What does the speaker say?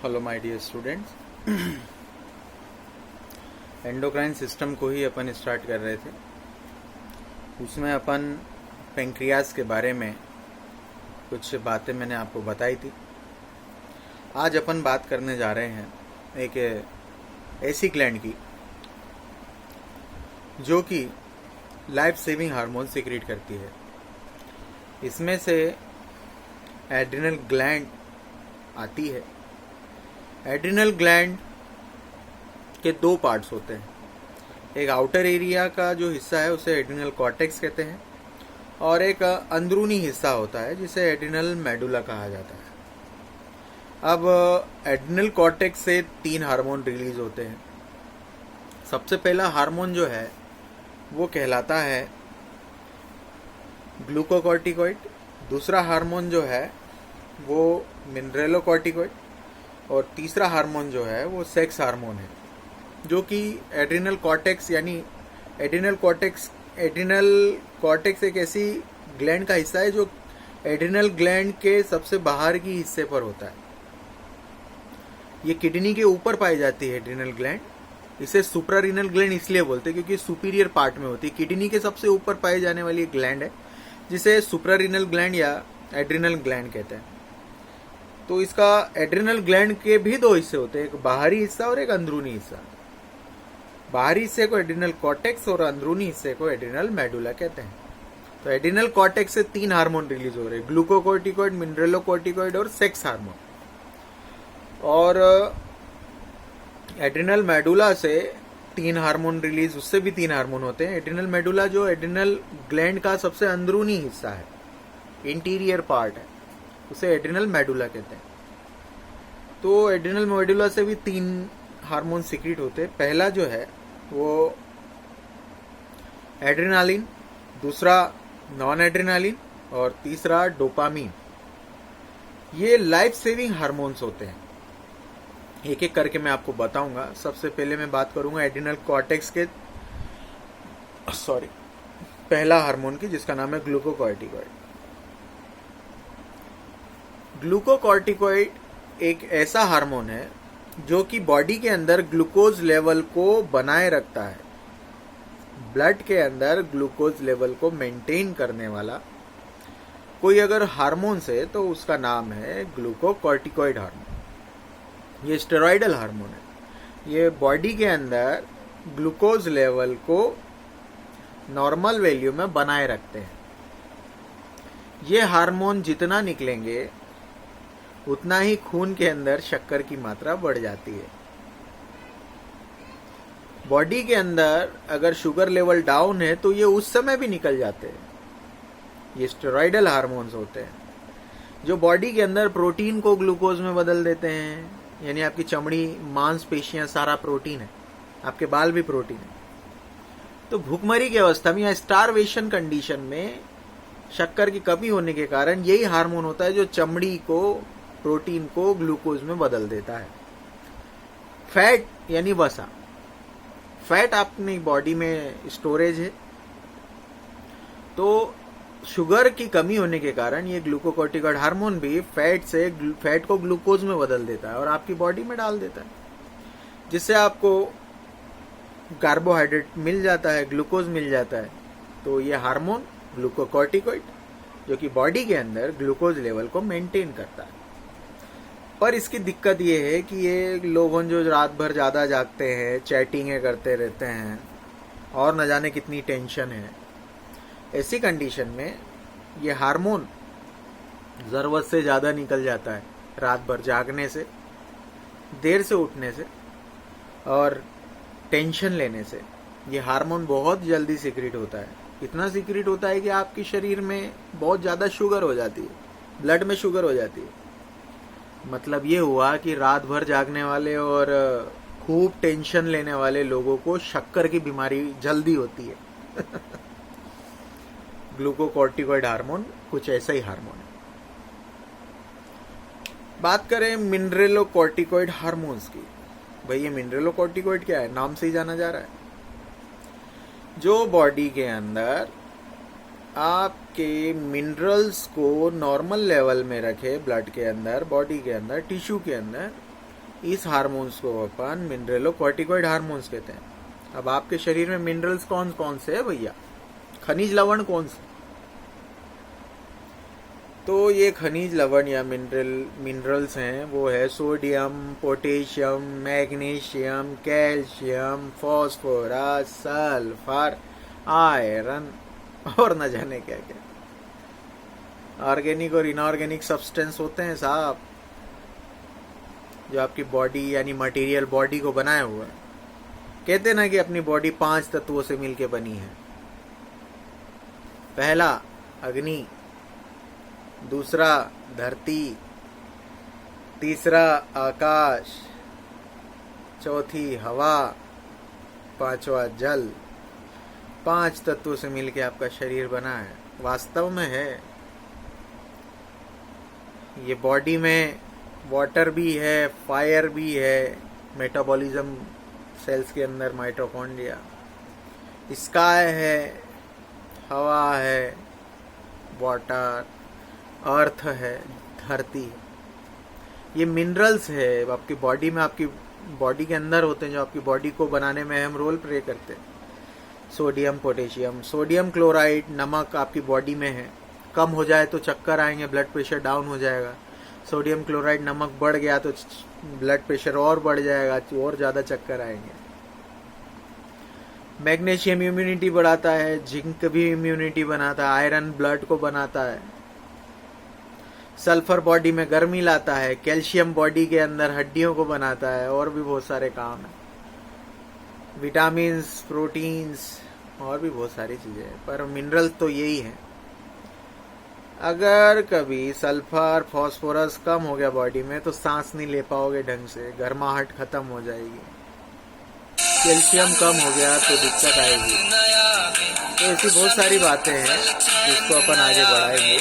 Hello my dear students. Endocrine system को ही अपन start कर रहे थे। उसमें अपन पेंक्रियास के बारे में कुछ बातें मैंने आपको बताई थी। आज अपन बात करने जा रहे हैं एक ऐसी ग्लैंड की जो कि लाइफ सेविंग हार्मोन सीक्रेट करती है। इसमें से एड्रिनल ग्लैंड आती है। एड्रिनल ग्लैंड के दो पार्ट्स होते हैं। एक आउटर एरिया का जो हिस्सा है उसे एड्रिनल कॉर्टेक्स कहते हैं और एक अंदरूनी हिस्सा होता है जिसे एड्रिनल मेडुला कहा जाता है। अब एड्रिनल कॉर्टेक्स से 3 हार्मोन रिलीज होते हैं। सबसे पहला हार्मोन जो है वो कहलाता है ग्लूकोकॉर्टिकॉइड। दूसरा हार्मोन जो है वो मिनरेलोकॉर्टिकॉइड और तीसरा हार्मोन जो है वो सेक्स हार्मोन है, जो कि एड्रिनल कॉर्टेक्स यानी एड्रिनल कॉर्टेक्स एक ऐसी ग्लैंड का हिस्सा है जो एड्रिनल ग्लैंड के सबसे बाहर की हिस्से पर होता है। ये किडनी के ऊपर पाई जाती है एड्रिनल ग्लैंड। इसे सुप्रारीनल ग्लैंड इसलिए बोलते हैं क्योंकि सुपीरियर पार्ट में होती है। किडनी के सबसे ऊपर पाई जाने वाली एक ग्लैंड है जिसे सुप्रारीनल ग्लैंड या एड्रिनल ग्लैंड कहते हैं। तो इसका एड्रिनल ग्लैंड के भी 2 हिस्से होते हैं, एक बाहरी हिस्सा और एक अंदरूनी हिस्सा। बाहरी हिस्से को एड्रिनल कॉर्टेक्स और अंदरूनी हिस्से को एड्रिनल मेडुला कहते हैं। तो एड्रिनल कॉर्टेक्स से 3 हार्मोन रिलीज हो रहे हैं, ग्लूकोकॉर्टिकॉइड, मिनरेलोकॉर्टिकॉइड और सेक्स हार्मोन। और एड्रिनल मेडुला से 3 हार्मोन रिलीज, उससे भी 3 हार्मोन होते हैं। एड्रिनल मेडुला जो एड्रिनल ग्लैंड का सबसे अंदरूनी हिस्सा है, इंटीरियर पार्ट है, उसे एड्रिनल मेडुला कहते हैं। तो एड्रिनल मेडुला से भी 3 हार्मोन सीक्रेट होते हैं। पहला जो है वो एड्रेनालिन, दूसरा नॉन एड्रेनालिन और तीसरा डोपामीन। ये लाइफ सेविंग हार्मोन्स होते हैं। एक एक करके मैं आपको बताऊंगा। सबसे पहले मैं बात करूंगा एड्रिनल कॉर्टेक्स के पहला हार्मोन की, जिसका नाम है ग्लूकोकॉर्टिकॉइड। ग्लूकोकॉर्टिकॉइड एक ऐसा हार्मोन है जो कि बॉडी के अंदर ग्लूकोज लेवल को बनाए रखता है। ब्लड के अंदर ग्लूकोज लेवल को मेंटेन करने वाला कोई अगर हार्मोन है तो उसका नाम है ग्लूकोकॉर्टिकॉइड हार्मोन। ये स्टेरॉइडल हार्मोन है। ये बॉडी के अंदर ग्लूकोज लेवल को नॉर्मल वैल्यू में बनाए रखते हैं। ये हार्मोन जितना निकलेंगे उतना ही खून के अंदर शक्कर की मात्रा बढ़ जाती है। बॉडी के अंदर अगर शुगर लेवल डाउन है तो ये उस समय भी निकल जाते हैं। ये स्टेरॉइडल हार्मोन्स होते हैं जो बॉडी के अंदर प्रोटीन को ग्लूकोज में बदल देते हैं। यानी आपकी चमड़ी, मांसपेशियां, सारा प्रोटीन है, आपके बाल भी प्रोटीन है। तो भूखमरी की अवस्था में या स्टारवेशन कंडीशन में शक्कर की कमी होने के कारण यही हार्मोन होता है जो चमड़ी को, प्रोटीन को ग्लूकोज में बदल देता है। फैट यानी वसा, फैट अपनी बॉडी में स्टोरेज है। तो शुगर की कमी होने के कारण ये ग्लूकोकॉर्टिकॉइड हार्मोन भी फैट को ग्लूकोज में बदल देता है और आपकी बॉडी में डाल देता है, जिससे आपको कार्बोहाइड्रेट मिल जाता है, ग्लूकोज मिल जाता है। तो ये हार्मोन ग्लूकोकॉर्टिकॉइड जो कि बॉडी के अंदर ग्लूकोज लेवल को मेंटेन करता है। पर इसकी दिक्कत ये है कि ये लोग जो रात भर ज्यादा जागते हैं, चैटिंगें करते रहते हैं और न जाने कितनी टेंशन है, ऐसी कंडीशन में ये हार्मोन जरूरत से ज्यादा निकल जाता है। रात भर जागने से, देर से उठने से और टेंशन लेने से ये हार्मोन बहुत जल्दी सीक्रेट होता है। इतना सीक्रेट होता है कि आपके शरीर में बहुत ज्यादा शुगर हो जाती है, ब्लड में शुगर हो जाती है। मतलब ये हुआ कि रात भर जागने वाले और खूब टेंशन लेने वाले लोगों को शक्कर की बीमारी जल्दी होती है। ग्लूकोकॉर्टिकॉइड हार्मोन कुछ ऐसा ही हार्मोन है। बात करें मिनरेलोकॉर्टिकॉइड हार्मोन्स की। भाई ये मिनरेलोकॉर्टिकॉइड क्या है? नाम से ही जाना जा रहा है। जो बॉडी के अंदर आपके मिनरल्स को नॉर्मल लेवल में रखे, ब्लड के अंदर, बॉडी के अंदर, टिश्यू के अंदर, इस हार्मोन्स को अपन मिनरलोकॉर्टिकॉइड हार्मोन्स कहते हैं। अब आपके शरीर में मिनरल्स कौन कौन से है भैया, खनिज लवण कौन से? तो ये खनिज लवण या मिनरल्स हैं, वो है sodium, potassium, magnesium, calcium, phosphorus, sulphur, iron और न जाने क्या क्या ऑर्गेनिक और इनऑर्गेनिक सब्सटेंस होते हैं साहब, जो आपकी बॉडी यानी मटेरियल बॉडी को बनाया हुआ है। कहते ना कि अपनी बॉडी 5 तत्वों से मिलके बनी है। पहला अग्नि, दूसरा धरती, तीसरा आकाश, चौथी हवा, पांचवा जल। 5 तत्वों से मिलके आपका शरीर बना है। वास्तव में है, ये बॉडी में वाटर भी है, फायर भी है, मेटाबॉलिज्म सेल्स के अंदर, माइटोकॉन्ड्रिया, स्काई है, हवा है, वाटर, अर्थ है, धरती है। ये मिनरल्स है आपकी बॉडी में, आपकी बॉडी के अंदर होते हैं, जो आपकी बॉडी को बनाने में अहम रोल प्ले करते हैं। सोडियम, पोटेशियम, सोडियम क्लोराइड नमक आपकी बॉडी में है, कम हो जाए तो चक्कर आएंगे, ब्लड प्रेशर डाउन हो जाएगा। सोडियम क्लोराइड नमक बढ़ गया तो ब्लड प्रेशर और बढ़ जाएगा, और ज्यादा चक्कर आएंगे। मैग्नीशियम इम्यूनिटी बढ़ाता है, जिंक भी इम्यूनिटी बनाता है, आयरन ब्लड को बनाता है, सल्फर बॉडी में गर्मी लाता है, कैल्शियम बॉडी के अंदर हड्डियों को बनाता है, और भी बहुत सारे काम है, विटामिन्स, प्रोटीन्स और भी बहुत सारी चीजें हैं। पर मिनरल तो यही है। अगर कभी सल्फर फास्फोरस कम हो गया बॉडी में तो सांस नहीं ले पाओगे ढंग से, गर्माहट खत्म हो जाएगी। कैल्शियम कम हो गया तो दिक्कत आएगी। तो ऐसी बहुत सारी बातें हैं जिसको अपन आगे बढ़ाएंगे।